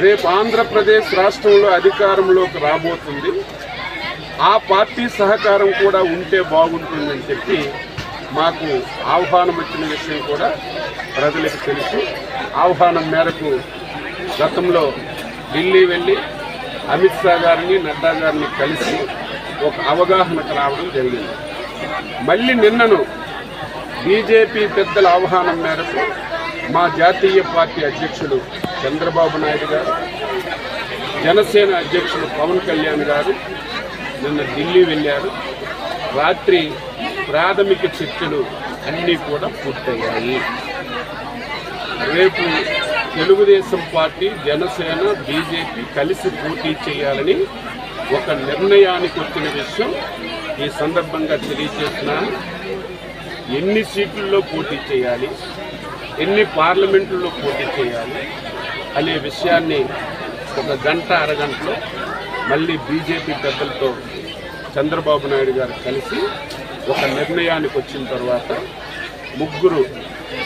రేపు ఆంధ్రప్రదేశ్ రాష్ట్రంలో అధికారంలోకి రాబోతుంది. ఆ పార్టీ సహకారం కూడా ఉంటే బాగుంటుందని చెప్పి మాకు ఆహ్వానం వచ్చిన విషయం కూడా ప్రజలకు తెలుసు. ఆహ్వానం మేరకు గతంలో ఢిల్లీ వెళ్ళి అమిత్ షా గారిని, నడ్డా గారిని కలిసి ఒక అవగాహనకు రావడం జరిగింది. మళ్ళీ నిన్నను బీజేపీ పెద్దల ఆహ్వానం మేరకు మా జాతీయ పార్టీ అధ్యక్షుడు చంద్రబాబు నాయుడు గారు, జనసేన అధ్యక్షుడు పవన్ కళ్యాణ్ గారు నిన్న ఢిల్లీ వెళ్ళారు. రాత్రి ప్రాథమిక చర్చలు అన్నీ కూడా పూర్తయ్యాయి. రేపు తెలుగుదేశం పార్టీ, జనసేన, బీజేపీ కలిసి పోటీ చేయాలని ఒక నిర్ణయానికి వచ్చిన విషయం ఈ సందర్భంగా తెలియజేస్తున్నాను. ఎన్ని సీట్లలో పోటీ చేయాలి, ఎన్ని పార్లమెంటుల్లో పోటీ చేయాలి అనే విషయాన్ని ఒక గంట అరగంటలో మళ్ళీ బీజేపీ పెద్దలతో చంద్రబాబు నాయుడు గారు కలిసి ఒక నిర్ణయానికి వచ్చిన తర్వాత ముగ్గురు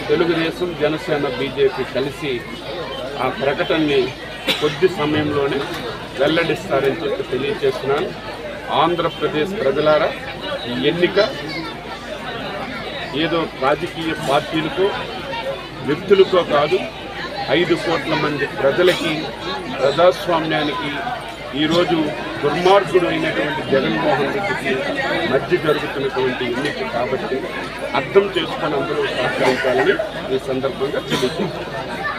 తెలుగుదేశం, జనసేన, బీజేపీ కలిసి ఆ ప్రకటనని కొద్ది సమయంలోనే వెల్లడిస్తారని చెప్పి తెలియజేస్తున్నాను. ఆంధ్రప్రదేశ్ ప్రజలారా, ఈ ఎన్నిక ఏదో రాజకీయ పార్టీలకో వ్యక్తులకో కాదు, 5 కోట్ల మంది ప్రజలకి, ప్రజాస్వామ్యానికి, ఈరోజు దుర్మార్గుడు అయినటువంటి జగన్మోహన్ రెడ్డికి మధ్య జరుగుతున్నటువంటి ఎన్నిక కాబట్టి అర్థం చేసుకొని అందరూ సహకరించాలని ఈ సందర్భంగా తెలియజేస్తున్నాను.